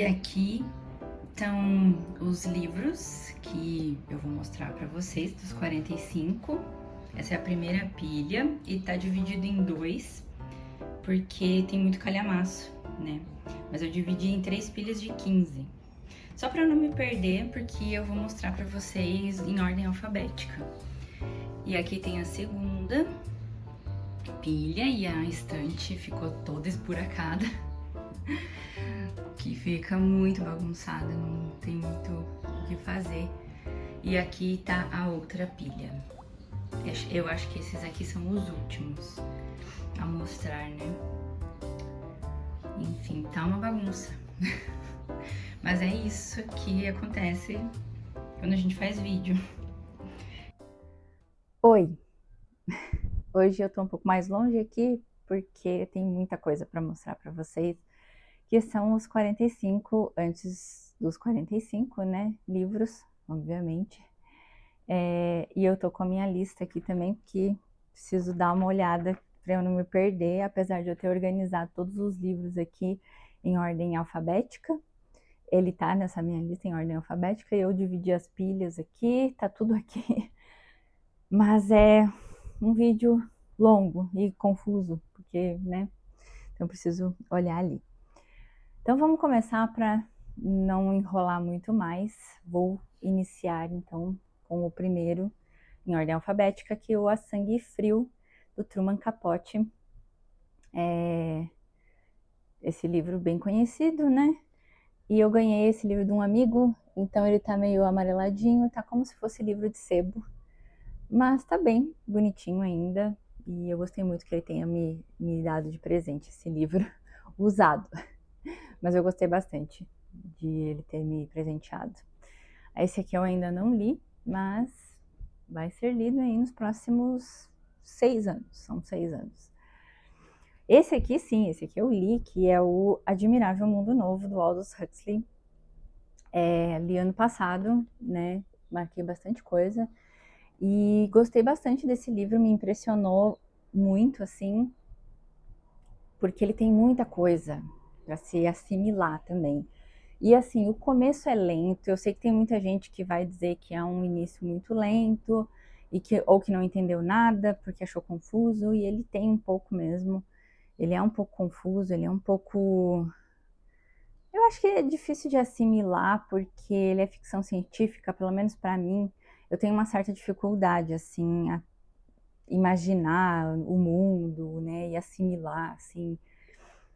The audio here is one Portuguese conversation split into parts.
E aqui estão os livros que eu vou mostrar para vocês, dos 45. Essa é a primeira pilha e tá dividido em dois, porque tem muito calhamaço, né? Mas eu dividi em 3 pilhas de 15. Só para não me perder, porque eu vou mostrar para vocês em ordem alfabética. E aqui tem a segunda pilha e a estante ficou toda esburacada, que fica muito bagunçada, não tem muito o que fazer. E aqui tá a outra pilha. Eu acho que esses aqui são os últimos a mostrar, né? Enfim, tá uma bagunça. Mas é isso que acontece quando a gente faz vídeo. Oi, hoje eu tô um pouco mais longe aqui porque tem muita coisa para mostrar para vocês, que são os 45 antes dos 45, né? Livros, obviamente. E eu tô com a minha lista aqui também, porque preciso dar uma olhada para eu não me perder, apesar de eu ter organizado todos os livros aqui em ordem alfabética. Ele tá nessa minha lista em ordem alfabética e eu dividi as pilhas aqui, tá tudo aqui. Mas é um vídeo longo e confuso, porque, né? Então preciso olhar ali. Então vamos começar para não enrolar muito mais. Vou iniciar então com o primeiro em ordem alfabética, que é o A Sangue Frio, do Truman Capote. Esse livro bem conhecido, né? E eu ganhei esse livro de um amigo, então ele tá meio amareladinho, tá como se fosse livro de sebo. Mas tá bem bonitinho ainda. E eu gostei muito que ele tenha me dado de presente esse livro usado. Mas eu gostei bastante de ele ter me presenteado. Esse aqui eu ainda não li, mas vai ser lido aí nos próximos 6 anos. São 6 anos. Esse aqui, sim, esse aqui eu li, que é o Admirável Mundo Novo, do Aldous Huxley. Li ano passado, né? Marquei bastante coisa. E gostei bastante desse livro, me impressionou muito, assim, porque ele tem muita coisa para se assimilar também. E assim, o começo é lento, eu sei que tem muita gente que vai dizer que é um início muito lento, ou que não entendeu nada porque achou confuso, e ele tem um pouco mesmo. Ele é um pouco confuso, ele é um pouco. Eu acho que é difícil de assimilar porque ele é ficção científica, pelo menos para mim. Eu tenho uma certa dificuldade, assim, a imaginar o mundo, né, e assimilar, assim.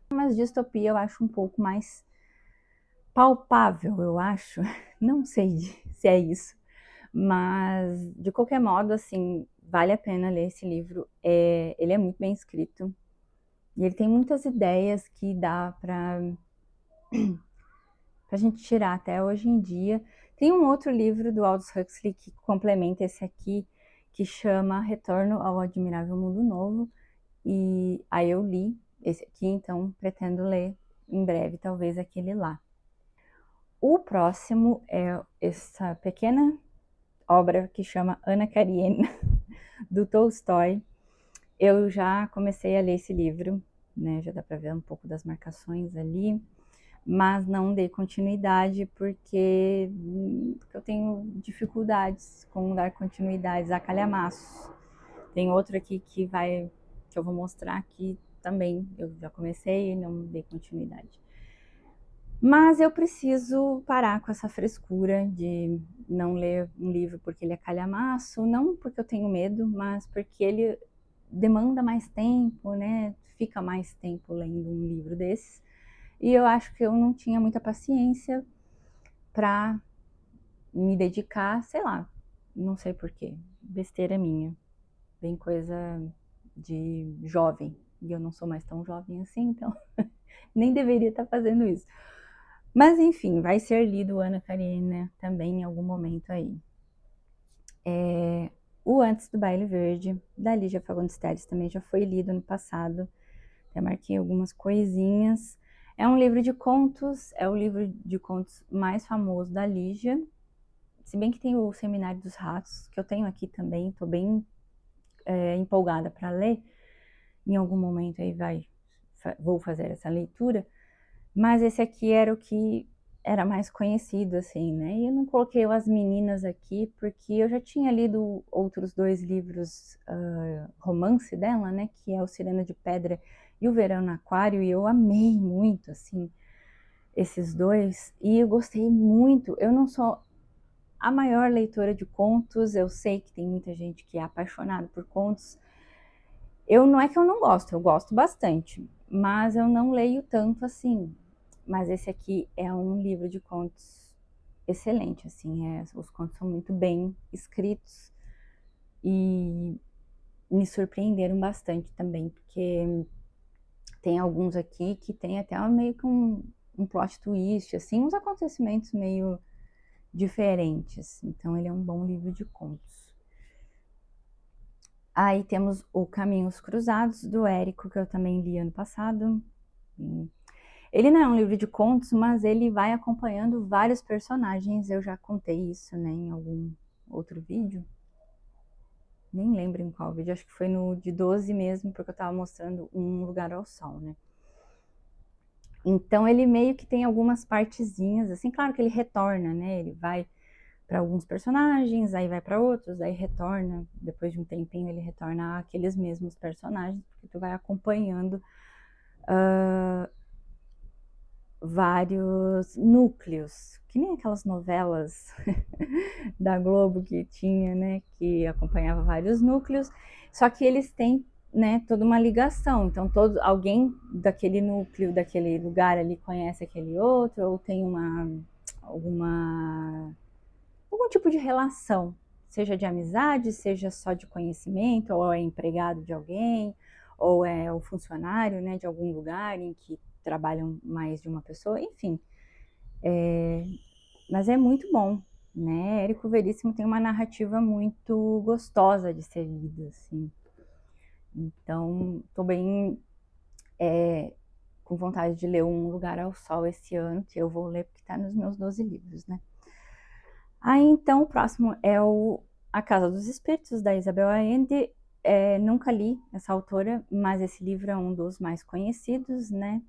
Mas distopia eu acho um pouco mais palpável, eu acho. Não sei se é isso, mas de qualquer modo, assim, vale a pena ler esse livro. Ele é muito bem escrito e ele tem muitas ideias que dá para a gente tirar até hoje em dia. Tem um outro livro do Aldous Huxley que complementa esse aqui, que chama Retorno ao Admirável Mundo Novo. E aí eu li esse aqui, então pretendo ler em breve, talvez aquele lá. O próximo é essa pequena obra que chama Anna Karenina, do Tolstói. Eu já comecei a ler esse livro, né? Já dá para ver um pouco das marcações ali, mas não dei continuidade porque eu tenho dificuldades com dar continuidades a calhamaços. Tem outro aqui que eu vou mostrar aqui também. Eu já comecei e não dei continuidade. Mas eu preciso parar com essa frescura de não ler um livro porque ele é calhamaço, não porque eu tenho medo, mas porque ele demanda mais tempo, né? Fica mais tempo lendo um livro desses. E eu acho que eu não tinha muita paciência para me dedicar, sei lá, não sei porquê, besteira minha, bem coisa de jovem. E eu não sou mais tão jovem assim, então nem deveria estar fazendo isso. Mas enfim, vai ser lido Ana Karenina também em algum momento aí. O Antes do Baile Verde, da Lígia Fagundes Telles, também já foi lido no passado. Até marquei algumas coisinhas. É um livro de contos, é o livro de contos mais famoso da Lígia. Se bem que tem o Seminário dos Ratos, que eu tenho aqui também, estou bem empolgada para ler. Em algum momento aí vou fazer essa leitura. Mas esse aqui era o que era mais conhecido, assim, né? E eu não coloquei o As Meninas aqui, porque eu já tinha lido outros 2 livros, romance dela, né? Que é o Sirena de Pedra e o Verão no Aquário, e eu amei muito, assim, esses 2, e eu gostei muito. Eu não sou a maior leitora de contos, eu sei que tem muita gente que é apaixonada por contos. Não é que eu não gosto, eu gosto bastante, mas eu não leio tanto assim. Mas esse aqui é um livro de contos excelente, assim, os contos são muito bem escritos e me surpreenderam bastante também, porque tem alguns aqui que tem até meio que um plot twist, assim, uns acontecimentos meio diferentes. Então ele é um bom livro de contos. Aí temos o Caminhos Cruzados, do Érico, que eu também li ano passado. Ele não é um livro de contos, mas ele vai acompanhando vários personagens. Eu já contei isso, né, em algum outro vídeo. Nem lembro em qual vídeo, acho que foi no de 12 mesmo, porque eu tava mostrando Um Lugar ao Sol, né. Então ele meio que tem algumas partezinhas, assim, claro que ele retorna, né, ele vai para alguns personagens, aí vai para outros, aí retorna, depois de um tempinho ele retorna àqueles mesmos personagens, porque tu vai acompanhando vários núcleos, que nem aquelas novelas da Globo que tinha, né, que acompanhava vários núcleos, só que eles têm, né, toda uma ligação, então alguém daquele núcleo, daquele lugar ali conhece aquele outro, ou tem algum tipo de relação, seja de amizade, seja só de conhecimento, ou é empregado de alguém, ou é o funcionário, né, de algum lugar em que trabalham mais de uma pessoa, enfim. Mas é muito bom, né? Érico Veríssimo tem uma narrativa muito gostosa de ser lida, assim. Então, estou bem com vontade de ler Um Lugar ao Sol esse ano, que eu vou ler porque está nos meus 12 livros, né? Aí, então, o próximo é A Casa dos Espíritos, da Isabel Allende. Nunca li essa autora, mas esse livro é um dos mais conhecidos, né?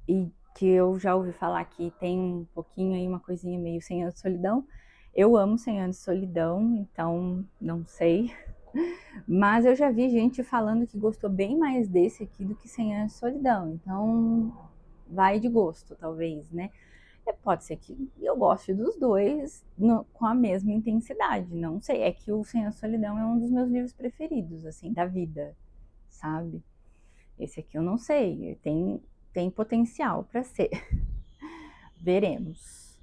E que eu já ouvi falar que tem um pouquinho aí, uma coisinha meio 100 Anos de Solidão. Eu amo 100 Anos de Solidão, então não sei. Mas eu já vi gente falando que gostou bem mais desse aqui do que 100 Anos de Solidão. Então vai de gosto, talvez, né? Pode ser que eu goste dos dois com a mesma intensidade, não sei. É que o 100 Anos de Solidão é um dos meus livros preferidos, assim, da vida, sabe? Esse aqui eu não sei, tem potencial para ser. Veremos.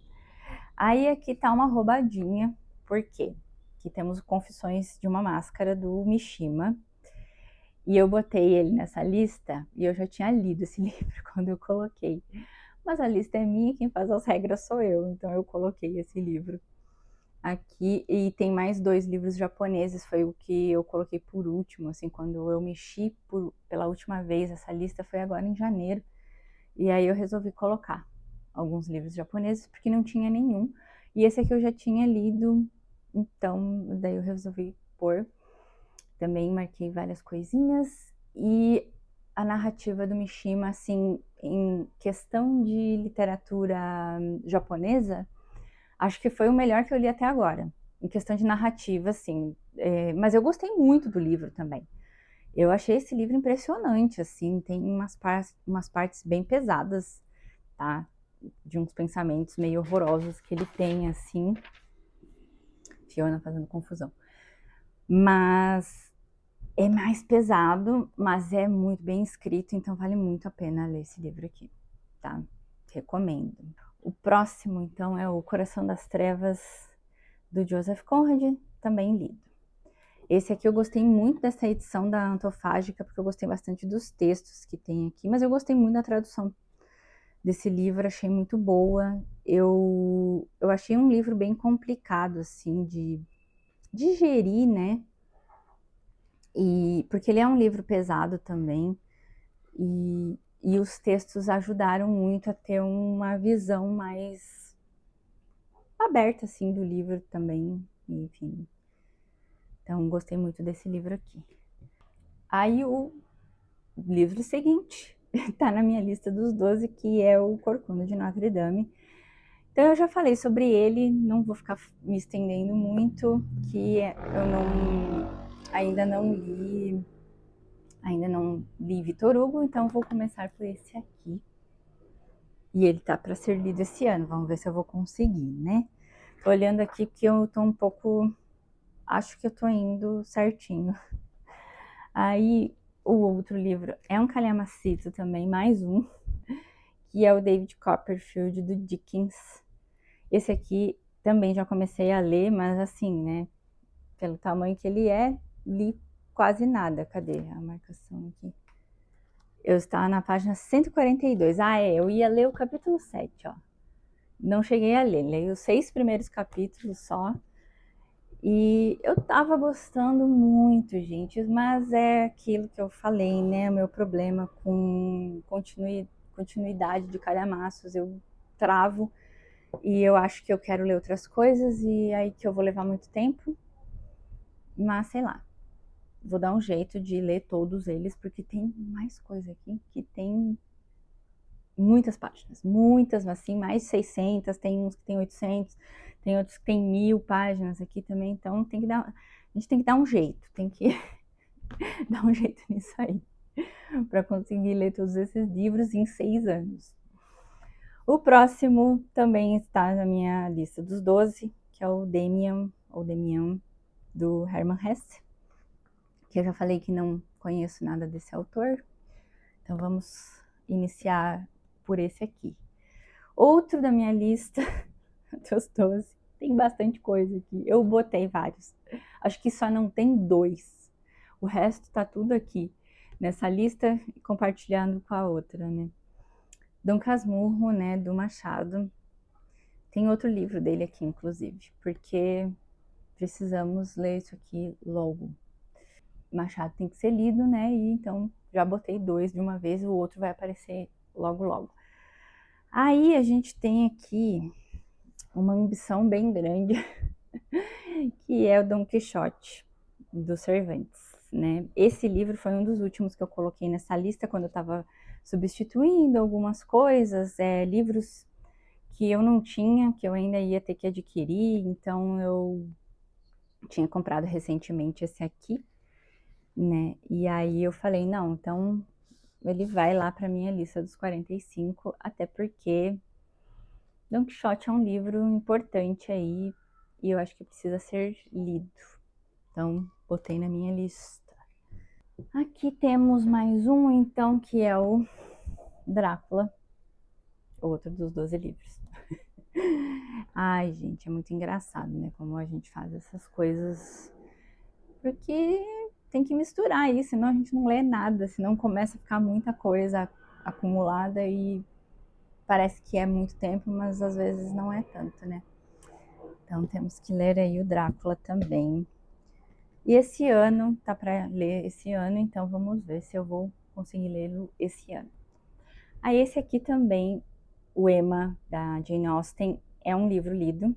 Aí aqui tá uma roubadinha, por quê? Aqui temos Confissões de uma Máscara, do Mishima. E eu botei ele nessa lista, e eu já tinha lido esse livro quando eu coloquei. Mas a lista é minha, quem faz as regras sou eu, então eu coloquei esse livro aqui. E tem mais 2 livros japoneses, foi o que eu coloquei por último, assim, quando eu mexi pela última vez. Essa lista foi agora em janeiro, e aí eu resolvi colocar alguns livros japoneses, porque não tinha nenhum, e esse aqui eu já tinha lido, então daí eu resolvi pôr. Também marquei várias coisinhas, e a narrativa do Mishima, assim, em questão de literatura japonesa, acho que foi o melhor que eu li até agora, em questão de narrativa, assim. Mas eu gostei muito do livro também. Eu achei esse livro impressionante, assim, tem umas partes bem pesadas, tá? De uns pensamentos meio horrorosos que ele tem, assim. Fiona fazendo confusão. Mas é mais pesado, mas é muito bem escrito, então vale muito a pena ler esse livro aqui, tá? Recomendo. O próximo, então, é O Coração das Trevas, do Joseph Conrad, também lido. Esse aqui eu gostei muito dessa edição da Antofágica, porque eu gostei bastante dos textos que tem aqui, mas eu gostei muito da tradução desse livro, achei muito boa. Eu achei um livro bem complicado, assim, de digerir, né? Porque ele é um livro pesado também, e os textos ajudaram muito a ter uma visão mais aberta, assim, do livro também, enfim. Então, gostei muito desse livro aqui. Aí, o livro seguinte tá na minha lista dos 12, que é o Corcunda de Notre Dame. Então eu já falei sobre ele, não vou ficar me estendendo muito, que eu ainda não li Vitor Hugo, então vou começar por esse aqui. E ele tá para ser lido esse ano, vamos ver se eu vou conseguir, né? Tô olhando aqui porque eu tô um pouco, acho que eu tô indo certinho. Aí o outro livro é um calhamacito também, mais um, que é o David Copperfield do Dickens. Esse aqui também já comecei a ler, mas assim, né? Pelo tamanho que ele é, li quase nada. Cadê a marcação aqui? Eu estava na página 142. Ah, eu ia ler o capítulo 7, ó. Não cheguei a ler, leio os 6 primeiros capítulos só. E eu tava gostando muito, gente, mas é aquilo que eu falei, né? O meu problema com continuidade de calhamaços, eu travo e eu acho que eu quero ler outras coisas e aí que eu vou levar muito tempo, mas sei lá, vou dar um jeito de ler todos eles, porque tem mais coisa aqui que tem muitas páginas, muitas, assim, mais de 600, tem uns que tem 800, tem outros que tem 1000 páginas aqui também, então a gente tem que dar um jeito, tem que dar um jeito nisso aí, para conseguir ler todos esses livros em 6 anos. O próximo também está na minha lista dos 12, que é o Demian, do Hermann Hesse, que eu já falei que não conheço nada desse autor, então vamos iniciar por esse aqui. Outro da minha lista dos 12, tem bastante coisa aqui, eu botei vários, acho que só não tem 2, o resto tá tudo aqui, nessa lista, compartilhando com a outra, né. Dom Casmurro, né, do Machado, tem outro livro dele aqui, inclusive, porque precisamos ler isso aqui logo. Machado tem que ser lido, né? E então já botei 2 de uma vez, o outro vai aparecer logo, logo. Aí a gente tem aqui uma ambição bem grande, que é o Dom Quixote, do Cervantes, né? Esse livro foi um dos últimos que eu coloquei nessa lista quando eu estava substituindo algumas coisas, livros que eu não tinha, que eu ainda ia ter que adquirir, então eu tinha comprado recentemente esse aqui, né? E aí eu falei, não, então ele vai lá para minha lista dos 45, até porque Don Quixote é um livro importante aí e eu acho que precisa ser lido. Então, botei na minha lista. Aqui temos mais um, então, que é o Drácula, outro dos 12 livros. Ai, gente, é muito engraçado, né? Como a gente faz essas coisas. Porque tem que misturar aí, senão a gente não lê nada, senão começa a ficar muita coisa acumulada e parece que é muito tempo, mas às vezes não é tanto, né? Então temos que ler aí o Drácula também. E esse ano, tá para ler esse ano, então vamos ver se eu vou conseguir lê-lo esse ano. Aí esse aqui também, o Emma, da Jane Austen, é um livro lido,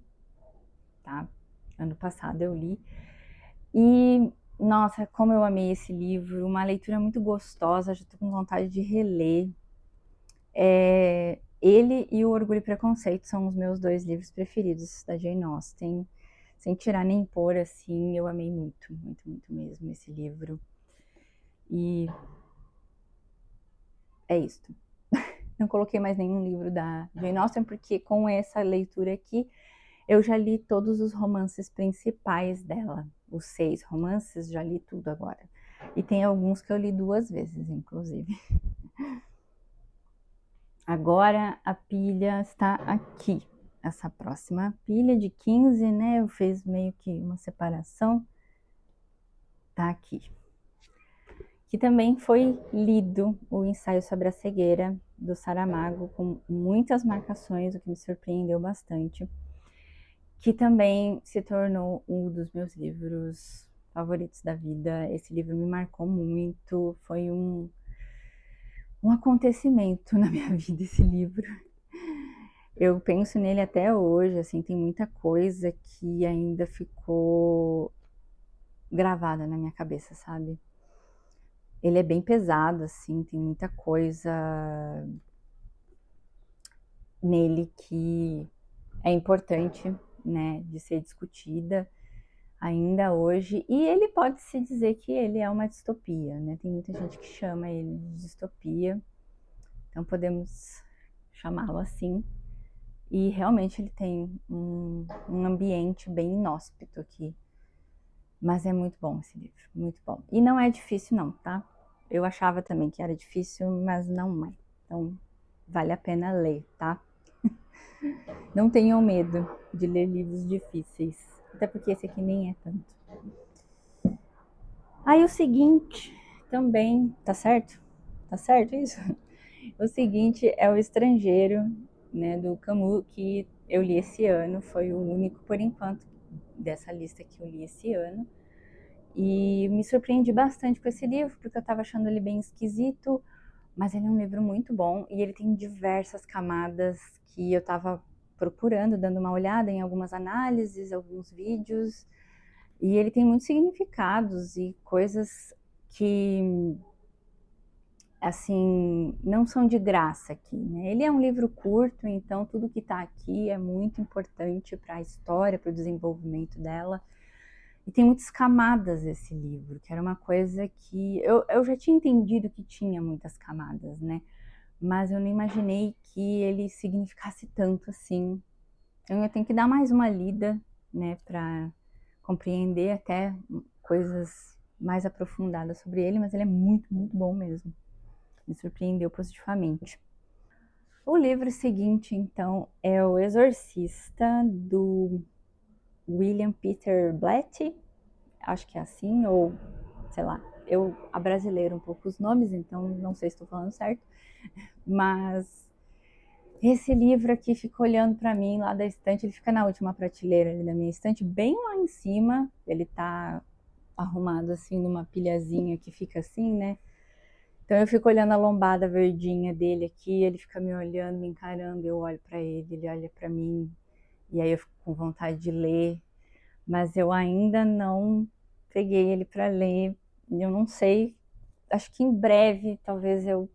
tá? Ano passado eu li. E, nossa, como eu amei esse livro, uma leitura muito gostosa, já tô com vontade de reler. Ele e o Orgulho e Preconceito são os meus 2 livros preferidos da Jane Austen. Sem tirar nem pôr, assim, eu amei muito, muito, muito mesmo esse livro. E é isso. Não coloquei mais nenhum livro da Jane Austen, porque com essa leitura aqui, eu já li todos os romances principais dela. Os 6 romances, já li tudo agora. E tem alguns que eu li 2 vezes, inclusive. Agora a pilha está aqui. Essa próxima pilha de 15, né? Eu fiz meio que uma separação. Tá aqui. Que também foi lido o ensaio sobre a cegueira do Saramago, com muitas marcações, o que me surpreendeu bastante. Que também se tornou um dos meus livros favoritos da vida. Esse livro me marcou muito, foi um acontecimento na minha vida esse livro. Eu penso nele até hoje, assim, tem muita coisa que ainda ficou gravada na minha cabeça, sabe? Ele é bem pesado, assim, tem muita coisa nele que é importante, né, de ser discutida ainda hoje, e ele pode se dizer que ele é uma distopia, né? Tem muita gente que chama ele de distopia, então podemos chamá-lo assim. E realmente ele tem um ambiente bem inóspito aqui. Mas é muito bom esse livro, muito bom. E não é difícil não, tá? Eu achava também que era difícil, mas não é. Então, vale a pena ler, tá? Não tenham medo de ler livros difíceis. Até porque esse aqui nem é tanto. Aí o seguinte, também, tá certo? Tá certo isso? O seguinte é O Estrangeiro, né, do Camus, que eu li esse ano. Foi o único, por enquanto, dessa lista que eu li esse ano. E me surpreendi bastante com esse livro, porque eu estava achando ele bem esquisito, mas ele é um livro muito bom e ele tem diversas camadas que eu estava procurando, dando uma olhada em algumas análises, alguns vídeos, e ele tem muitos significados e coisas que, assim, não são de graça aqui, né? Ele é um livro curto, então tudo que está aqui é muito importante para a história, para o desenvolvimento dela. E tem muitas camadas esse livro, que era uma coisa que eu já tinha entendido que tinha muitas camadas, né? Mas eu não imaginei que ele significasse tanto assim. Então eu tenho que dar mais uma lida, né, para compreender até coisas mais aprofundadas sobre ele, mas ele é muito, muito bom mesmo. Me surpreendeu positivamente. O livro seguinte, então, é O Exorcista, do William Peter Blatty, acho que é assim, ou sei lá, eu abrasileiro um pouco os nomes, então não sei se estou falando certo, mas esse livro aqui fica olhando para mim lá da estante, ele fica na última prateleira ali da minha estante, bem lá em cima, ele tá arrumado assim numa pilhazinha que fica assim, né? Então eu fico olhando a lombada verdinha dele aqui, ele fica me olhando, me encarando, eu olho para ele olha para mim, e aí eu fico com vontade de ler, mas eu ainda não peguei ele para ler. Eu não sei, acho que em breve talvez eu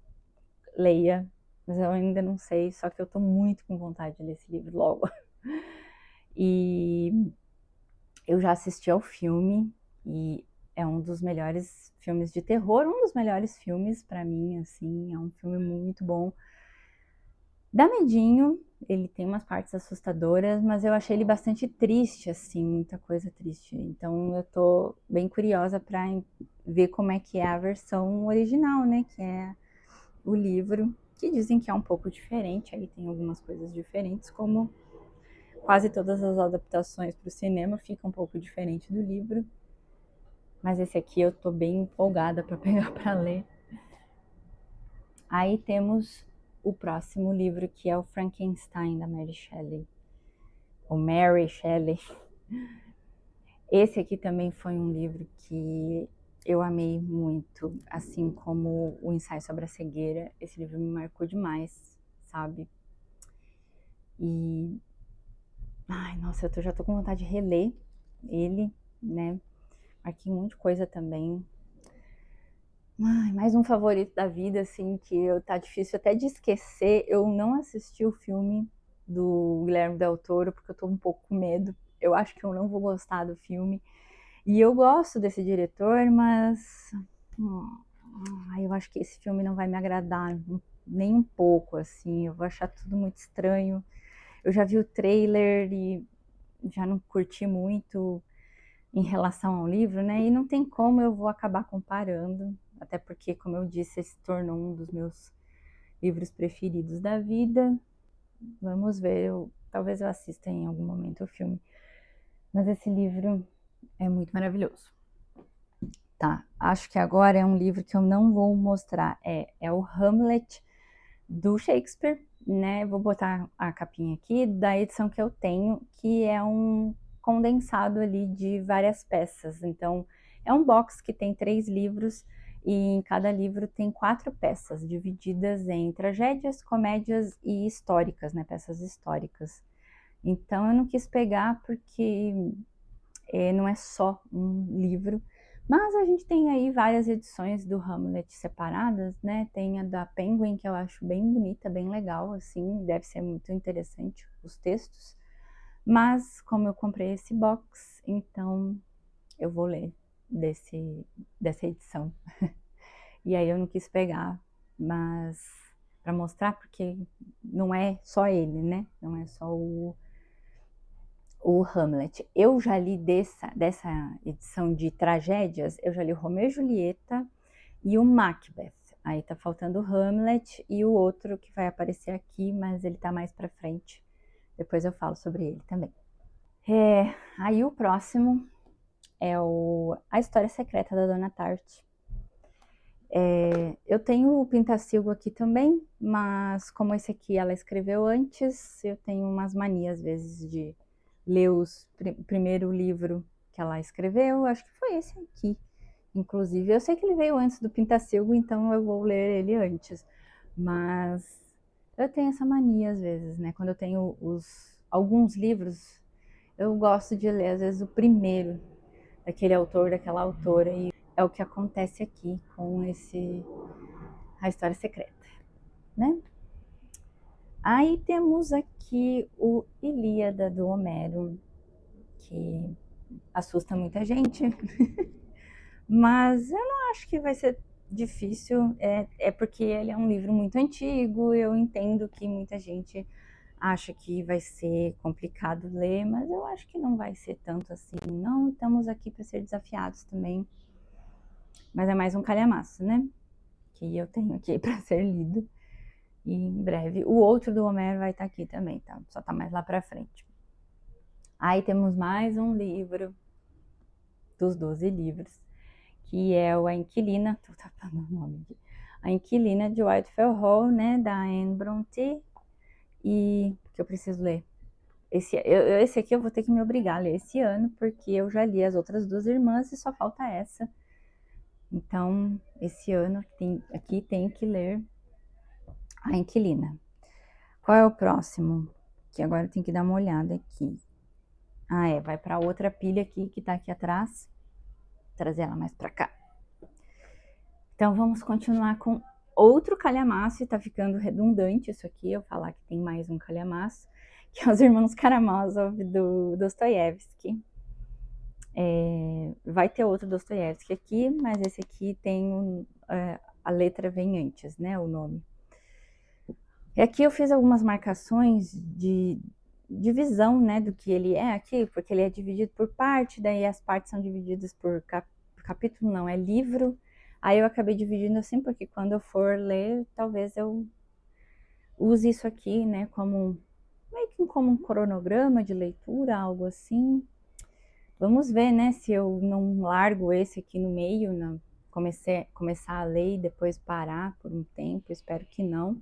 leia, mas eu ainda não sei, só que eu tô muito com vontade de ler esse livro logo. E eu já assisti ao filme e é um dos melhores filmes de terror, um dos melhores filmes para mim, assim, é um filme muito bom. Dá medinho, ele tem umas partes assustadoras, mas eu achei ele bastante triste, assim, muita coisa triste. Então eu tô bem curiosa para ver como é que é a versão original, né? Que é o livro, que dizem que é um pouco diferente, aí tem algumas coisas diferentes, como quase todas as adaptações para o cinema fica um pouco diferente do livro. Mas esse aqui eu tô bem empolgada para pegar para ler. Aí temos o próximo livro, que é o Frankenstein, da Mary Shelley. Ou Mary Shelley. Esse aqui também foi um livro que eu amei muito, assim como o Ensaio sobre a Cegueira. Esse livro me marcou demais, sabe? E... ai, nossa, já tô com vontade de reler ele, né? Marquei um monte de coisa também. Ai, mais um favorito da vida, assim, que tá difícil até de esquecer. Eu não assisti o filme do Guilherme Del Toro, porque eu tô um pouco com medo. Eu acho que eu não vou gostar do filme. E eu gosto desse diretor, mas eu acho que esse filme não vai me agradar nem um pouco, assim. Eu vou achar tudo muito estranho. Eu já vi o trailer e já não curti muito em relação ao livro, né? E não tem como eu vou acabar comparando, até porque, como eu disse, esse se tornou um dos meus livros preferidos da vida. Vamos ver, talvez eu assista em algum momento o filme. Mas esse livro é muito maravilhoso. Tá, acho que agora é um livro que eu não vou mostrar. É o Hamlet do Shakespeare, né? Vou botar a capinha aqui da edição que eu tenho, que é um condensado ali de várias peças. Então, é um box que tem 3 livros e em cada livro tem 4 peças, divididas em tragédias, comédias e históricas, né? Peças históricas. Então, eu não quis pegar porque não é só um livro, mas a gente tem aí várias edições do Hamlet separadas, né? Tem a da Penguin, que eu acho bem bonita, bem legal, assim, deve ser muito interessante os textos. Mas como eu comprei esse box, então eu vou ler dessa edição. E aí eu não quis pegar, mas para mostrar, porque não é só ele, né? Não é só o Hamlet. Eu já li dessa edição de tragédias, eu já li o Romeu e Julieta e o Macbeth. Aí tá faltando o Hamlet e o outro que vai aparecer aqui, mas ele tá mais pra frente. Depois eu falo sobre ele também. Aí o próximo é A História Secreta da Dona Tarte. Eu tenho o Pintacilgo aqui também, mas como esse aqui ela escreveu antes, eu tenho umas manias às vezes de ler o primeiro livro que ela escreveu, acho que foi esse aqui, inclusive. Eu sei que ele veio antes do Pintacilgo, então eu vou ler ele antes, mas eu tenho essa mania às vezes, né? Quando eu tenho alguns livros, eu gosto de ler às vezes o primeiro daquele autor, daquela autora, e é o que acontece aqui com A História Secreta, né? Aí temos aqui o Ilíada do Homero, que assusta muita gente, mas eu não acho que vai ser difícil, é porque ele é um livro muito antigo, eu entendo que muita gente acha que vai ser complicado ler, mas eu acho que não vai ser tanto assim, não. Estamos aqui para ser desafiados também, mas é mais um calhamaço, né? Que eu tenho aqui para ser lido. E em breve. O outro do Homero vai estar aqui também, tá? Só tá mais lá pra frente. Aí temos mais um livro dos 12 livros, que é o A Inquilina, tô tapando o nome aqui. A Inquilina de Whitefell Hall, né, da Anne Brontë, e que eu preciso ler. Esse aqui eu vou ter que me obrigar a ler esse ano, porque eu já li as outras duas irmãs e só falta essa. Então, esse ano aqui tem que ler A Inquilina. Qual é o próximo? Que agora tem que dar uma olhada aqui. Vai para outra pilha aqui que tá aqui atrás. Vou trazer ela mais para cá. Então vamos continuar com outro calhamaço, e tá ficando redundante isso aqui, eu falar que tem mais um calhamaço, que é Os Irmãos Karamazov do Dostoiévski. Vai ter outro Dostoiévski aqui, mas esse aqui tem a letra vem antes, né, o nome. E aqui eu fiz algumas marcações de divisão, né, do que ele é aqui, porque ele é dividido por parte, daí as partes são divididas por capítulo, não, é livro. Aí eu acabei dividindo assim, porque quando eu for ler, talvez eu use isso aqui, né, meio que como um cronograma de leitura, algo assim. Vamos ver, né, se eu não largo esse aqui no meio, começar a ler e depois parar por um tempo, espero que não.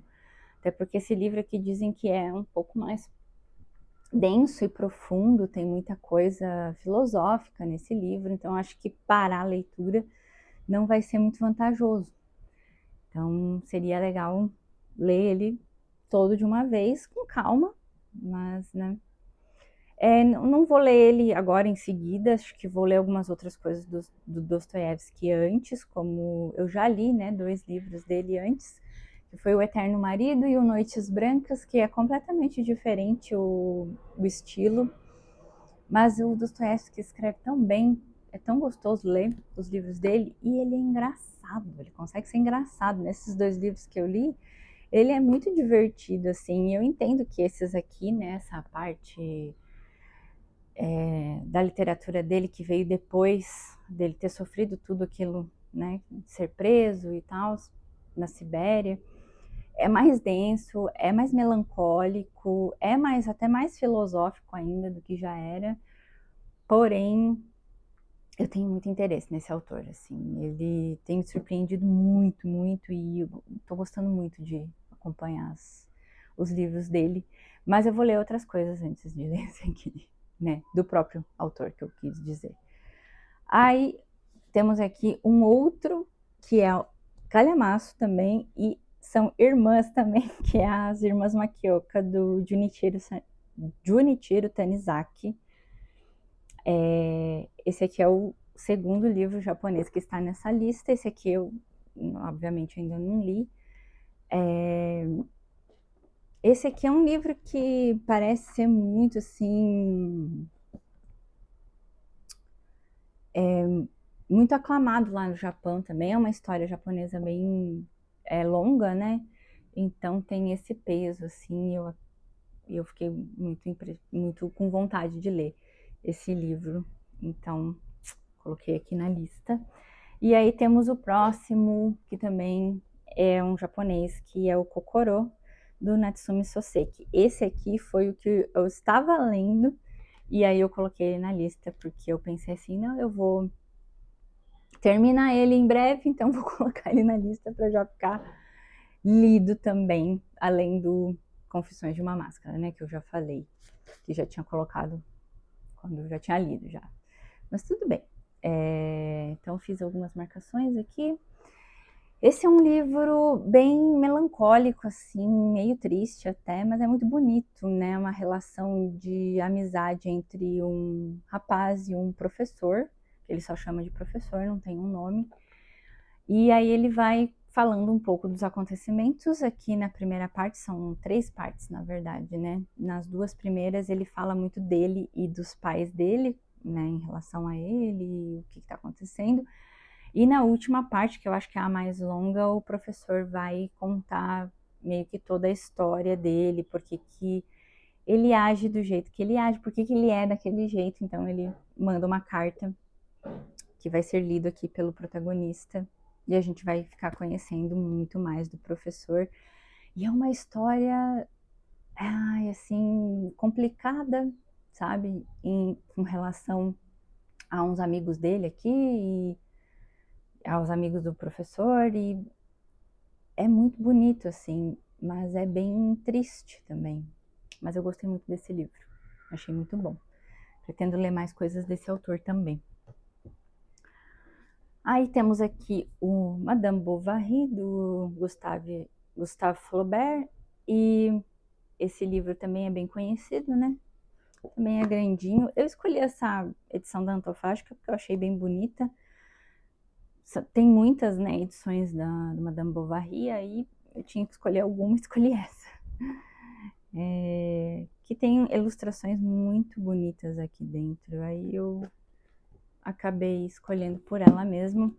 Até porque esse livro aqui dizem que é um pouco mais denso e profundo, tem muita coisa filosófica nesse livro, então acho que parar a leitura não vai ser muito vantajoso. Então seria legal ler ele todo de uma vez, com calma, mas, né? Não vou ler ele agora em seguida, acho que vou ler algumas outras coisas do Dostoiévski antes, como eu já li, né, 2 livros dele antes, que foi O Eterno Marido e o Noites Brancas, que é completamente diferente o estilo, mas o Dostoiévski escreve tão bem, é tão gostoso ler os livros dele, e ele é engraçado, ele consegue ser engraçado. Nesses 2 livros que eu li, ele é muito divertido, assim, e eu entendo que esses aqui, né, essa parte da literatura dele que veio depois dele ter sofrido tudo aquilo, né, de ser preso e tal, na Sibéria, é mais denso, é mais melancólico, até mais filosófico ainda do que já era, porém eu tenho muito interesse nesse autor, assim, ele tem me surpreendido muito, muito, e eu tô gostando muito de acompanhar os livros dele, mas eu vou ler outras coisas antes de ler esse aqui, né, do próprio autor, que eu quis dizer. Aí temos aqui um outro que é o calhamaço também, e são irmãs também, que é as Irmãs Makioka, do Junichiro Tanizaki. Esse aqui é o segundo livro japonês que está nessa lista. Esse aqui eu, obviamente, ainda não li. Esse aqui é um livro que parece ser muito assim, muito aclamado lá no Japão também. É uma história japonesa bem longa, né? Então tem esse peso, assim, eu fiquei muito com vontade de ler esse livro. Então, coloquei aqui na lista. E aí temos o próximo, que também é um japonês, que é o Kokoro, do Natsumi Soseki. Esse aqui foi o que eu estava lendo, e aí eu coloquei ele na lista, porque eu pensei assim, não, eu vou terminar ele em breve, então vou colocar ele na lista para já ficar lido também, além do Confissões de uma Máscara, né, que eu já falei, que já tinha colocado quando eu já tinha lido já. Mas tudo bem. Então fiz algumas marcações aqui. Esse é um livro bem melancólico, assim, meio triste até, mas é muito bonito, né? Uma relação de amizade entre um rapaz e um professor, que ele só chama de professor, não tem um nome. E aí ele vai falando um pouco dos acontecimentos. Aqui na primeira parte, são 3 partes, na verdade, né? Nas 2 primeiras ele fala muito dele e dos pais dele, né, em relação a ele, o que está acontecendo. E na última parte, que eu acho que é a mais longa, o professor vai contar meio que toda a história dele, porque que ele age do jeito que ele age, porque que ele é daquele jeito. Então ele manda uma carta que vai ser lido aqui pelo protagonista e a gente vai ficar conhecendo muito mais do professor. E é uma história, assim, complicada, sabe, com relação a uns amigos dele aqui e aos amigos do professor, e é muito bonito, assim, mas é bem triste também. Mas eu gostei muito desse livro, achei muito bom. Pretendo ler mais coisas desse autor também. Aí temos aqui o Madame Bovary, do Gustave Flaubert, e esse livro também é bem conhecido, né? Também é grandinho. Eu escolhi essa edição da Antofágica porque eu achei bem bonita. Tem muitas, né, edições da Madame Bovary, aí eu tinha que escolher alguma, escolhi essa. Que tem ilustrações muito bonitas aqui dentro, aí eu acabei escolhendo por ela mesmo.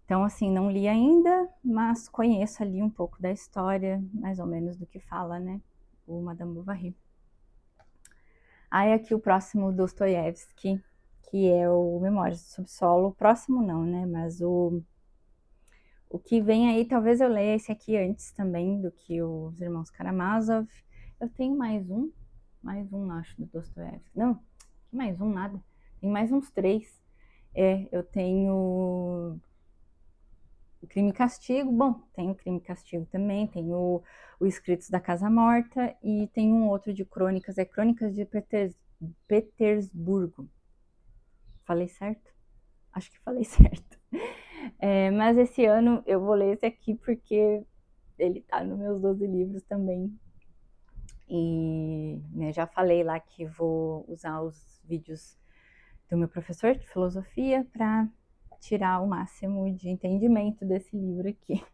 Então, assim, não li ainda, mas conheço ali um pouco da história, mais ou menos do que fala, né, o Madame Bovary. Aí aqui o próximo Dostoiévski, que é o Memórias do Subsolo. O próximo não, né, mas o que vem aí, talvez eu leia esse aqui antes também do que os Irmãos Karamazov. Eu tenho mais um, acho, do Dostoiévski. Não, mais um, nada. Tem mais uns 3. Eu tenho o Crime e Castigo. Bom, tem o Crime e Castigo também. Tem o Escritos da Casa Morta. E tem um outro de crônicas. É Crônicas de Petersburgo. Falei certo? Acho que falei certo. Mas esse ano eu vou ler esse aqui porque ele tá nos meus 12 livros também. E né, já falei lá que vou usar os vídeos do meu professor de filosofia para tirar o máximo de entendimento desse livro aqui.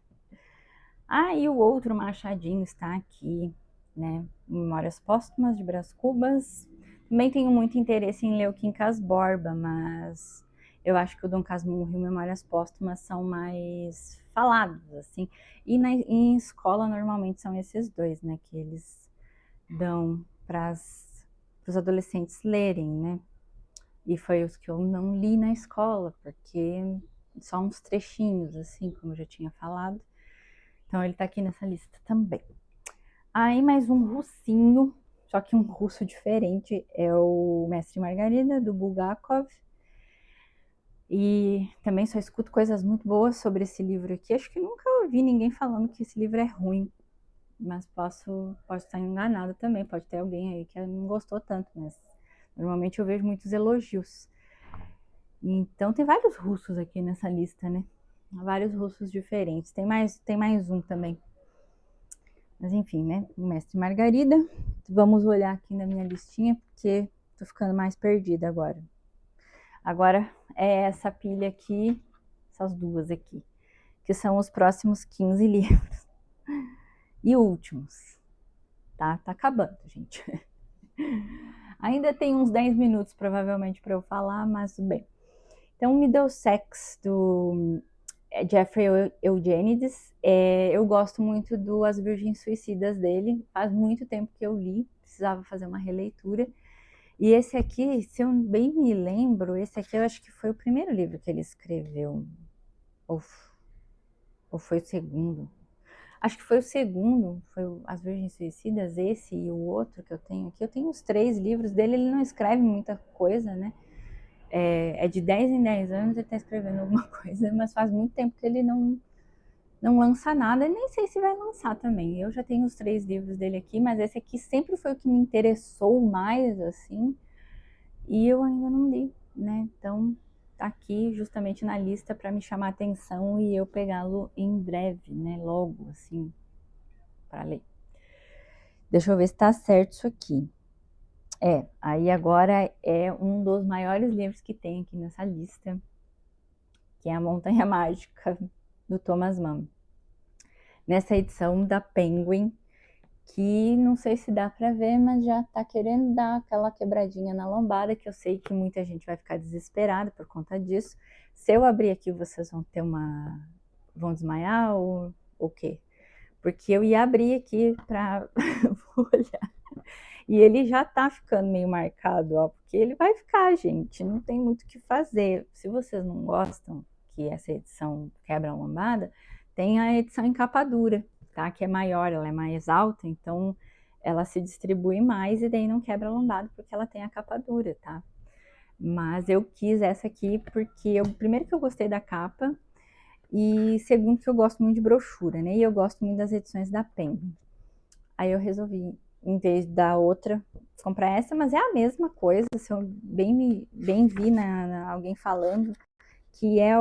E o outro machadinho está aqui, né? Memórias Póstumas de Brás Cubas. Também tenho muito interesse em ler o Quincas Borba, mas eu acho que o Dom Casmurro e o Memórias Póstumas são mais falados, assim. E em escola, normalmente, são esses dois, né? Que eles dão para os adolescentes lerem, né? E foi os que eu não li na escola, porque só uns trechinhos, assim, como eu já tinha falado. Então ele tá aqui nessa lista também. Aí mais um russinho, só que um russo diferente, é o Mestre Margarida, do Bulgakov. E também só escuto coisas muito boas sobre esse livro aqui. Acho que nunca ouvi ninguém falando que esse livro é ruim. Mas pode estar enganada também, pode ter alguém aí que não gostou tanto, mas normalmente eu vejo muitos elogios. Então tem vários russos aqui nessa lista, né? Vários russos diferentes. Tem mais um também. Mas enfim, né? O Mestre Margarida. Vamos olhar aqui na minha listinha, porque tô ficando mais perdida agora. Agora é essa pilha aqui, essas duas aqui, que são os próximos 15 livros. E últimos. tá? Tá acabando, gente. Ainda tem uns 10 minutos, provavelmente, para eu falar, mas tudo bem. Então, Middlesex, do Jeffrey Eugenides. Eu gosto muito do As Virgens Suicidas dele. Faz muito tempo que eu li, precisava fazer uma releitura. E esse aqui, se eu bem me lembro, esse aqui eu acho que foi o primeiro livro que ele escreveu. Ou foi o segundo? Acho que foi o segundo, foi As Virgens Suicidas, esse e o outro que eu tenho aqui. Eu tenho os 3 livros dele, ele não escreve muita coisa, né? É de 10 em 10 anos ele está escrevendo alguma coisa, mas faz muito tempo que ele não lança nada, e nem sei se vai lançar também. Eu já tenho os 3 livros dele aqui, mas esse aqui sempre foi o que me interessou mais, assim, e eu ainda não li, né? Então, tá aqui justamente na lista para me chamar a atenção e eu pegá-lo em breve, né? Logo, assim, para ler. Deixa eu ver se tá certo isso aqui. Aí agora é um dos maiores livros que tem aqui nessa lista, que é A Montanha Mágica, do Thomas Mann. Nessa edição da Penguin, que não sei se dá para ver, mas já tá querendo dar aquela quebradinha na lombada, que eu sei que muita gente vai ficar desesperada por conta disso. Se eu abrir aqui, vocês vão desmaiar ou o quê? Porque eu ia abrir aqui para olhar. E ele já tá ficando meio marcado, ó, porque ele vai ficar, gente, não tem muito o que fazer. Se vocês não gostam que essa edição quebra a lombada, tem a edição em capa dura, tá? Que é maior, ela é mais alta, então ela se distribui mais e daí não quebra a lombada porque ela tem a capa dura, tá? Mas eu quis essa aqui porque primeiro que eu gostei da capa e segundo que eu gosto muito de brochura, né? E eu gosto muito das edições da Penguin. Aí eu resolvi, em vez da outra, comprar essa, mas é a mesma coisa. Se eu bem vi alguém falando que é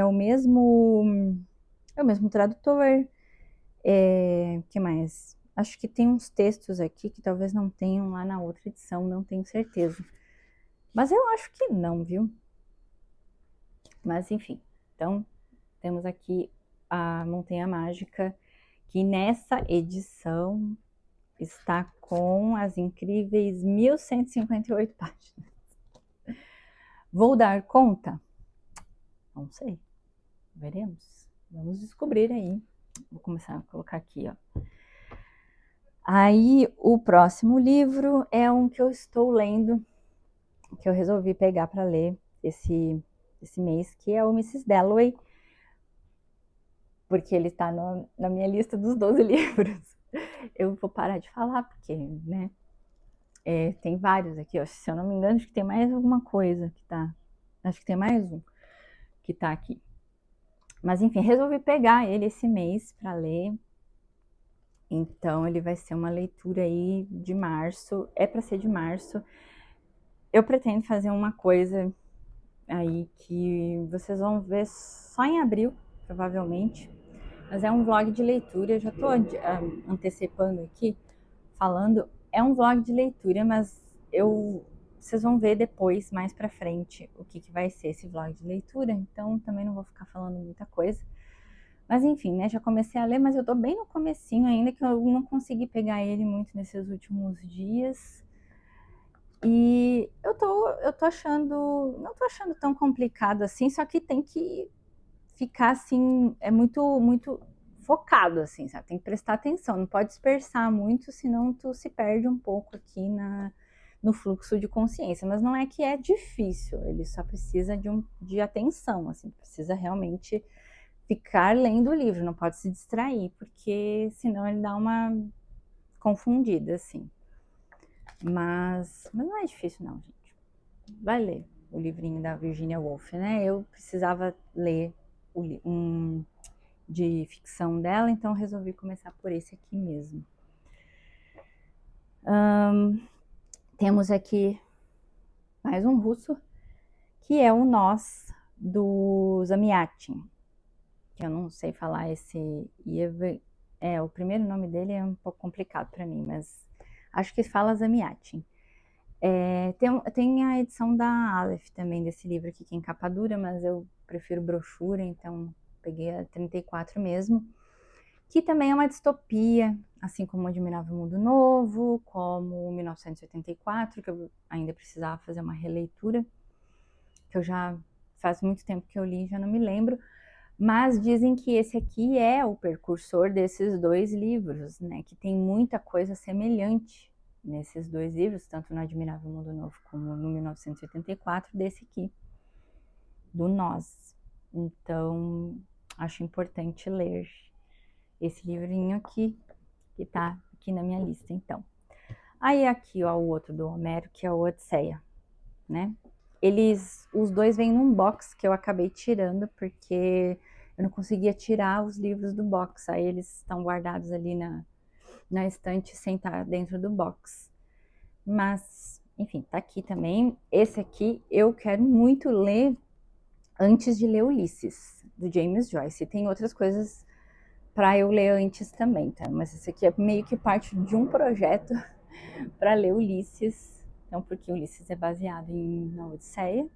o mesmo tradutor. Que mais? Acho que tem uns textos aqui que talvez não tenham lá na outra edição, não tenho certeza. Mas eu acho que não, viu? Mas enfim, então temos aqui a Montanha Mágica, que nessa edição está com as incríveis 1158 páginas. Vou dar conta? Não sei. Veremos. Vamos descobrir aí. Vou começar a colocar aqui, ó. Aí, o próximo livro é um que eu estou lendo, que eu resolvi pegar para ler esse mês, que é o Mrs. Dalloway, porque ele está na minha lista dos 12 livros. Eu vou parar de falar, porque, né, tem vários aqui, ó. Se eu não me engano, acho que tem mais alguma coisa que tá. Acho que tem mais um que tá aqui. Mas enfim, resolvi pegar ele esse mês para ler. Então ele vai ser uma leitura aí de março. É para ser de março. Eu pretendo fazer uma coisa aí que vocês vão ver só em abril, provavelmente. Mas é um vlog de leitura. Eu já tô antecipando aqui, falando. É um vlog de leitura, mas vocês vão ver depois, mais pra frente, o que vai ser esse vlog de leitura. Então também não vou ficar falando muita coisa. Mas enfim, né, já comecei a ler, mas eu tô bem no comecinho ainda, que eu não consegui pegar ele muito nesses últimos dias. E eu tô achando, não tô achando tão complicado assim, só que tem que ficar assim, é muito focado, assim, sabe? Tem que prestar atenção, não pode dispersar muito, senão tu se perde um pouco aqui no fluxo de consciência. Mas não é que é difícil, ele só precisa de atenção, assim, precisa realmente ficar lendo o livro, não pode se distrair, porque senão ele dá uma confundida, assim. Mas não é difícil não, gente. Vai ler o livrinho da Virginia Woolf, né? Eu precisava ler um de ficção dela, então resolvi começar por esse aqui mesmo. Temos aqui mais um russo, que é o Nós, do Zamyatin, que eu não sei falar esse o primeiro nome dele é um pouco complicado para mim, mas acho que fala Zamyatin. Tem a edição da Aleph também desse livro aqui, que é em capa dura, mas eu prefiro brochura, então peguei a 34 mesmo, que também é uma distopia, assim como O Admirável Mundo Novo, como 1984, que eu ainda precisava fazer uma releitura, que eu já faz muito tempo que eu li, já não me lembro, mas dizem que esse aqui é o precursor desses dois livros, né, que tem muita coisa semelhante nesses dois livros, tanto no Admirável Mundo Novo como no 1984, desse aqui, do Nós. Então, acho importante ler esse livrinho aqui, que tá aqui na minha lista, então. Aí aqui, ó, o outro do Homero, que é o Odisseia, né? Os dois vêm num box que eu acabei tirando, porque eu não conseguia tirar os livros do box, aí eles estão guardados ali na estante sem estar dentro do box. Mas, enfim, tá aqui também. Esse aqui eu quero muito ler antes de ler Ulisses, do James Joyce. E tem outras coisas para eu ler antes também, tá? Mas esse aqui é meio que parte de um projeto para ler Ulisses. Então, porque Ulisses é baseado na Odisseia.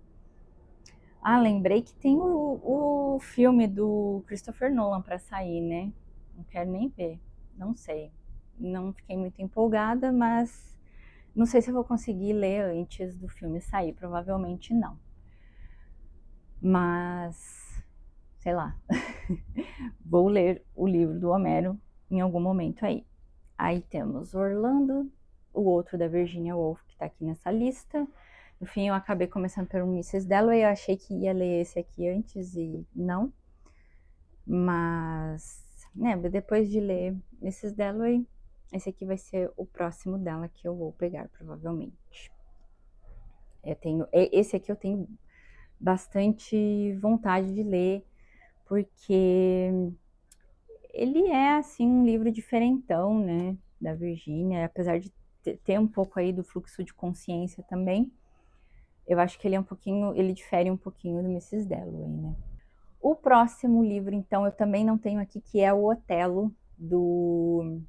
Ah, lembrei que tem o filme do Christopher Nolan para sair, né? Não quero nem ver, não sei. Não fiquei muito empolgada, mas não sei se eu vou conseguir ler antes do filme sair, provavelmente não. Mas, sei lá, vou ler o livro do Homero em algum momento aí. Aí temos Orlando, o outro da Virginia Woolf, que tá aqui nessa lista. No fim, eu acabei começando pelo Mrs. Dalloway, eu achei que ia ler esse aqui antes e não. Mas, né, depois de ler Mrs. Dalloway, esse aqui vai ser o próximo dela que eu vou pegar, provavelmente. Esse aqui eu tenho bastante vontade de ler, porque ele é, assim, um livro diferentão, né, da Virginia, apesar de ter um pouco aí do fluxo de consciência também. Eu acho que ele difere um pouquinho do Mrs. Dalloway, né. O próximo livro, então, eu também não tenho aqui, que é o Otelo, do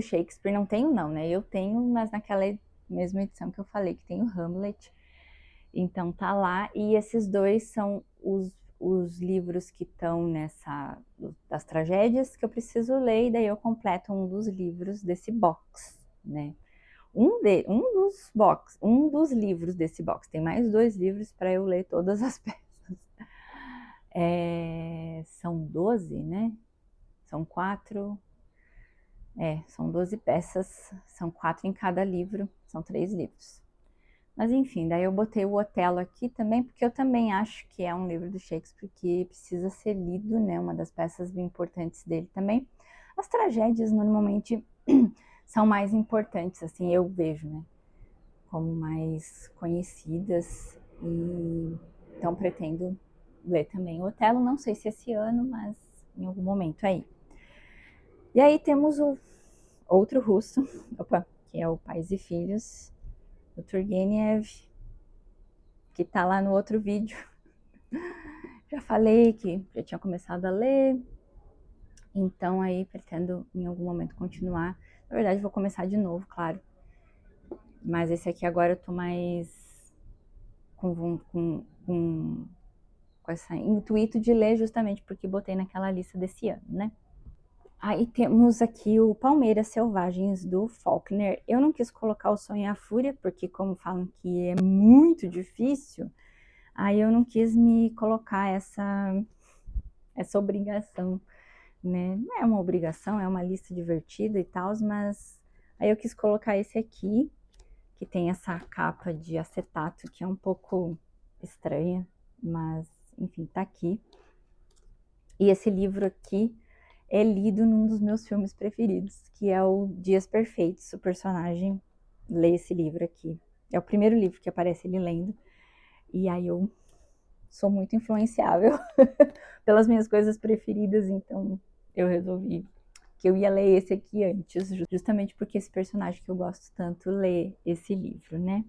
Shakespeare. Não tenho não, né, eu tenho, mas naquela mesma edição que eu falei, que tem o Hamlet. Então tá lá, e esses dois são os livros que estão das tragédias que eu preciso ler, e daí eu completo um dos livros desse box, né? Um dos livros desse box. Tem mais 2 livros para eu ler todas as peças. São 12, né? São 4. São 12 peças, são 4 em cada livro, são 3 livros. Mas enfim, daí eu botei o Otelo aqui também, porque eu também acho que é um livro do Shakespeare que precisa ser lido, né? Uma das peças importantes dele também. As tragédias normalmente são mais importantes, assim, eu vejo, né? Como mais conhecidas, e então pretendo ler também o Otelo, não sei se esse ano, mas em algum momento aí. E aí temos o outro russo, que é o Pais e Filhos, o Turgenev, que tá lá no outro vídeo. Já falei que já tinha começado a ler, então aí pretendo em algum momento continuar. Na verdade, vou começar de novo, claro. Mas esse aqui agora eu tô mais com esse intuito de ler, justamente porque botei naquela lista desse ano, né? Aí temos aqui o Palmeiras Selvagens, do Faulkner. Eu não quis colocar o Sonho e a Fúria, porque como falam que é muito difícil, aí eu não quis me colocar essa obrigação, né? Não é uma obrigação, é uma lista divertida e tal, mas aí eu quis colocar esse aqui, que tem essa capa de acetato, que é um pouco estranha, mas enfim, tá aqui. E esse livro aqui é lido num dos meus filmes preferidos, que é o Dias Perfeitos. O personagem lê esse livro aqui. É o primeiro livro que aparece ele lendo. E aí eu sou muito influenciável pelas minhas coisas preferidas, então eu resolvi que eu ia ler esse aqui antes, justamente porque esse personagem que eu gosto tanto lê esse livro, né?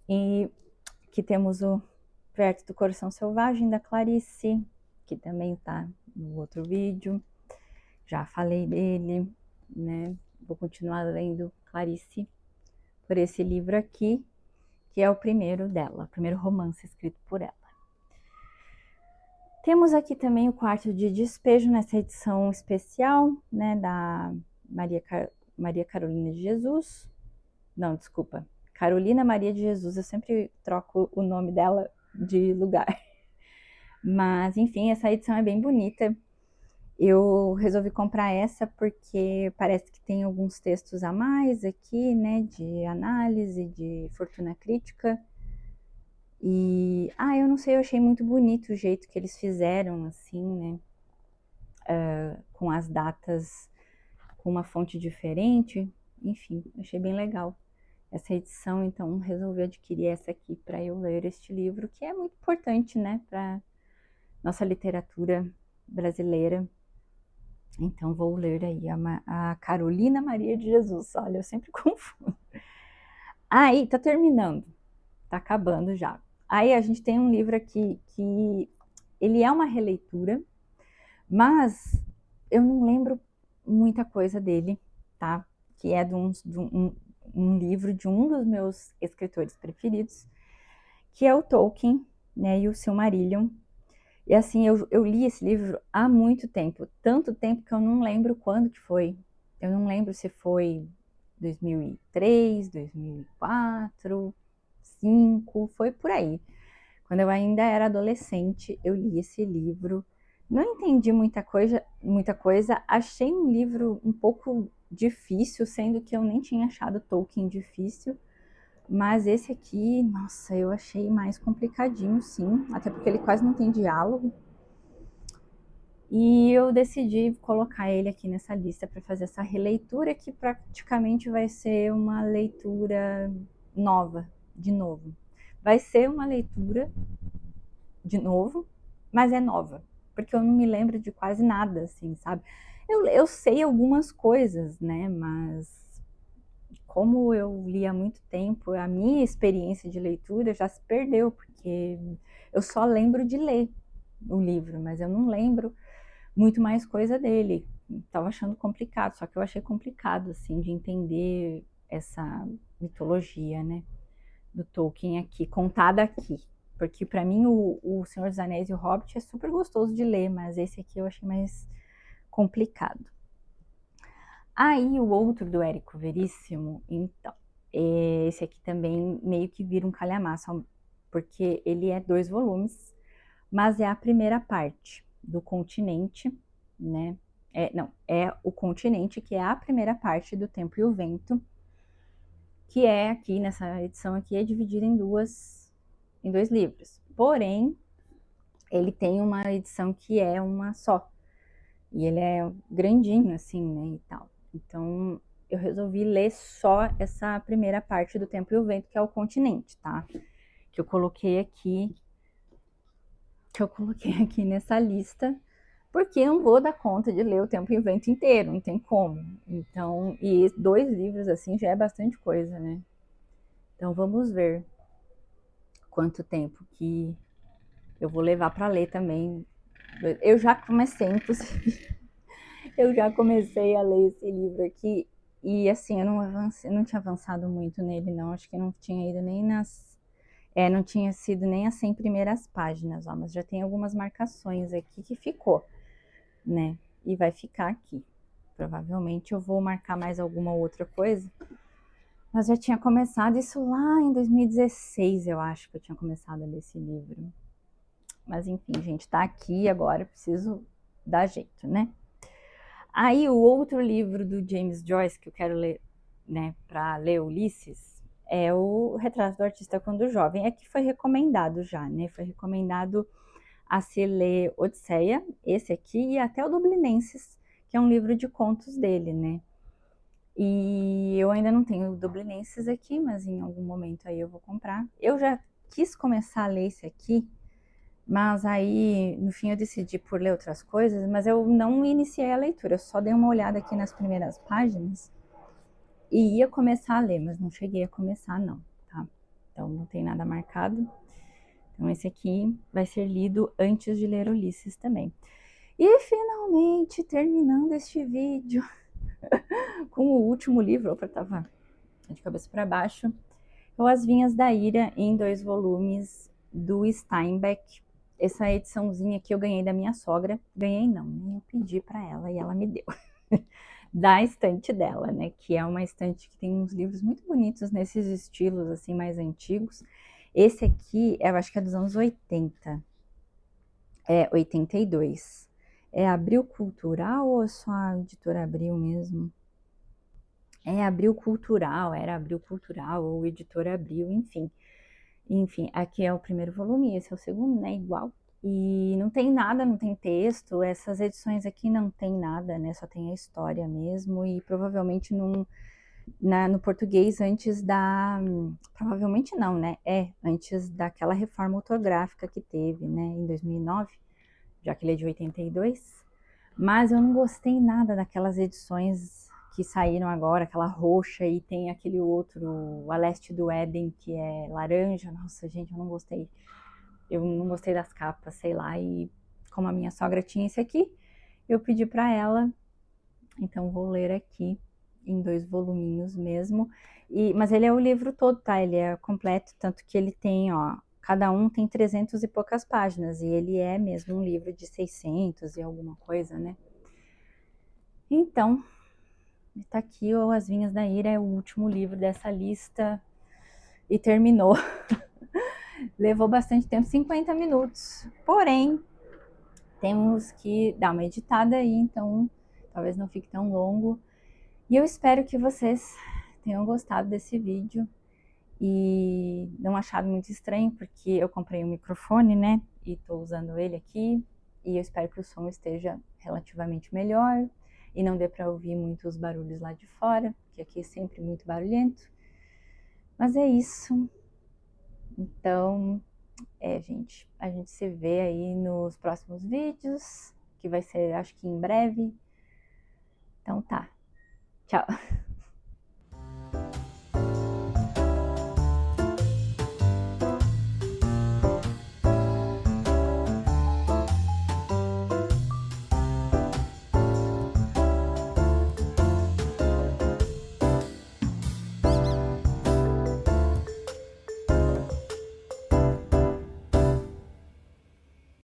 E aqui temos o Perto do Coração Selvagem, da Clarice, que também tá no outro vídeo. Já falei dele, né? Vou continuar lendo Clarice por esse livro aqui, que é o primeiro dela, o primeiro romance escrito por ela. Temos aqui também o Quarto de Despejo, nessa edição especial, né, da Maria Carolina de Jesus. Não, desculpa, Carolina Maria de Jesus, eu sempre troco o nome dela de lugar. Mas, enfim, essa edição é bem bonita. Eu resolvi comprar essa porque parece que tem alguns textos a mais aqui, né, de análise, de fortuna crítica. E, eu não sei, eu achei muito bonito o jeito que eles fizeram, assim, né, com as datas, com uma fonte diferente. Enfim, achei bem legal essa edição, então resolvi adquirir essa aqui para eu ler este livro, que é muito importante, né, para nossa literatura brasileira. Então vou ler aí a Carolina Maria de Jesus. Olha, eu sempre confundo. Aí, tá terminando, tá acabando já. Aí a gente tem um livro aqui que ele é uma releitura, mas eu não lembro muita coisa dele, tá? Que é de um livro de um dos meus escritores preferidos, que é o Tolkien, né? E o Silmarillion. E assim, eu li esse livro há muito tempo, tanto tempo que eu não lembro quando que foi. Eu não lembro se foi 2003, 2004, 2005, foi por aí. Quando eu ainda era adolescente, eu li esse livro. Não entendi muita coisa, achei um livro um pouco difícil, sendo que eu nem tinha achado Tolkien difícil. Mas esse aqui, nossa, eu achei mais complicadinho, sim. Até porque ele quase não tem diálogo. E eu decidi colocar ele aqui nessa lista para fazer essa releitura, que praticamente vai ser uma leitura nova, de novo. Vai ser uma leitura de novo, mas é nova, porque eu não me lembro de quase nada, assim, sabe? Eu sei algumas coisas, né? Mas como eu li há muito tempo, a minha experiência de leitura já se perdeu, porque eu só lembro de ler o livro, mas eu não lembro muito mais coisa dele. Estava achando complicado, só que eu achei complicado, assim, de entender essa mitologia, né, do Tolkien aqui, contada aqui. Porque para mim o Senhor dos Anéis e o Hobbit é super gostoso de ler, mas esse aqui eu achei mais complicado. Aí o outro do Érico Veríssimo, então, esse aqui também meio que vira um calhamaço, porque ele é 2 volumes, mas é a primeira parte do Continente, né? É o Continente, que é a primeira parte do Tempo e o Vento, que é aqui, nessa edição aqui, é dividida em dois livros. Porém, ele tem uma edição que é uma só, e ele é grandinho, assim, né, e tal. Então, eu resolvi ler só essa primeira parte do Tempo e o Vento, que é o Continente, tá? Que eu coloquei aqui nessa lista, porque eu não vou dar conta de ler o Tempo e o Vento inteiro, não tem como. Então, e 2 livros assim já é bastante coisa, né? Então vamos ver quanto tempo que eu vou levar para ler também. Eu já comecei, inclusive, eu já comecei a ler esse livro aqui e assim, eu não tinha avançado muito nele não, acho que não tinha ido nem não tinha sido nem as 100 primeiras páginas, ó, mas já tem algumas marcações aqui que ficou, né? E vai ficar aqui. Provavelmente eu vou marcar mais alguma outra coisa. Mas já tinha começado isso lá em 2016, eu acho que eu tinha começado a ler esse livro. Mas enfim, gente, tá aqui agora, preciso dar jeito, né? Aí o outro livro do James Joyce que eu quero ler, né, para ler Ulisses, é o Retrato do Artista Quando Jovem. É que foi recomendado já, né? Foi recomendado a se ler Odisseia, esse aqui, e até o Dublinenses, que é um livro de contos dele, né? E eu ainda não tenho o Dublinenses aqui, mas em algum momento aí eu vou comprar. Eu já quis começar a ler esse aqui, mas aí no fim eu decidi por ler outras coisas, mas eu não iniciei a leitura, eu só dei uma olhada aqui nas primeiras páginas e ia começar a ler, mas não cheguei a começar não, tá? Então não tem nada marcado. Então esse aqui vai ser lido antes de ler Ulisses também. E finalmente terminando este vídeo com o último livro, opa, tava de cabeça para baixo, o As Vinhas da Ira em 2 volumes do Steinbeck, Essa ediçãozinha aqui eu ganhei da minha sogra. Ganhei não, né? Eu pedi para ela e ela me deu. Da estante dela, né? Que é uma estante que tem uns livros muito bonitos nesses estilos assim mais antigos. Esse aqui, eu acho que é dos anos 80. É 82. É Abril Cultural ou é só a editora Abril mesmo? É Abril Cultural, era Abril Cultural ou Editora Abril, enfim. Enfim, aqui é o primeiro volume, esse é o segundo, né? Igual. E não tem nada, não tem texto. Essas edições aqui não tem nada, né? Só tem a história mesmo. E provavelmente no português antes da. Provavelmente não, né? Antes daquela reforma ortográfica que teve, né? Em 2009, já que ele é de 82. Mas eu não gostei nada daquelas edições que saíram agora, aquela roxa e tem aquele outro, A Leste do Éden, que é laranja. Nossa, gente, eu não gostei. Eu não gostei das capas, sei lá. E como a minha sogra tinha esse aqui, eu pedi para ela. Então vou ler aqui em 2 voluminhos mesmo. Mas ele é o livro todo, tá? Ele é completo, tanto que ele tem, ó, cada um tem 300 e poucas páginas, e ele é mesmo um livro de 600 e alguma coisa, né? Então, tá aqui, o As Vinhas da Ira é o último livro dessa lista e terminou. Levou bastante tempo, 50 minutos. Porém, temos que dar uma editada aí, então talvez não fique tão longo. E eu espero que vocês tenham gostado desse vídeo e não achado muito estranho, porque eu comprei um microfone, né? E tô usando ele aqui. E eu espero que o som esteja relativamente melhor e não dê para ouvir muitos barulhos lá de fora, que aqui é sempre muito barulhento. Mas é isso. Então, gente, a gente se vê aí nos próximos vídeos, que vai ser, acho que em breve. Então tá. Tchau.